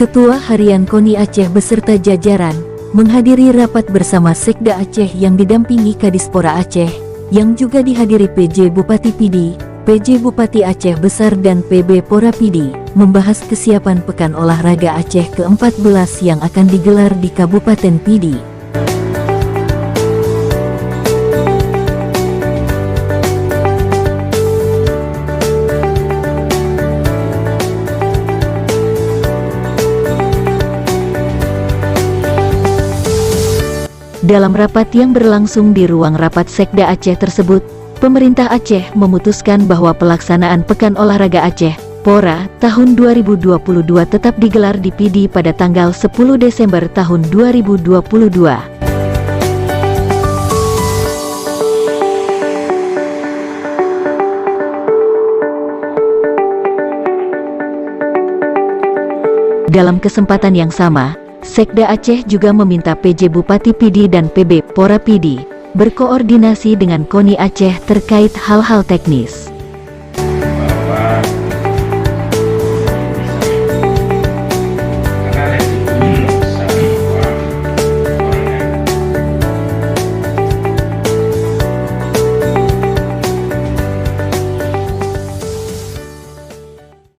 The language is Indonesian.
Ketua Harian KONI Aceh beserta jajaran menghadiri rapat bersama Sekda Aceh yang didampingi Kadispora Aceh, yang juga dihadiri PJ Bupati Pidi, PJ Bupati Aceh Besar dan PB Pora Pidi, membahas kesiapan Pekan Olahraga Aceh ke-14 yang akan digelar di Kabupaten Pidi. Dalam rapat yang berlangsung di ruang rapat Sekda Aceh tersebut, pemerintah Aceh memutuskan bahwa pelaksanaan Pekan Olahraga Aceh, PORA, tahun 2022 tetap digelar di Pidi pada tanggal 10 Desember tahun 2022. Dalam kesempatan yang sama, Sekda Aceh juga meminta PJ Bupati Pidi dan PB Pora Pidi berkoordinasi dengan KONI Aceh terkait hal-hal teknis.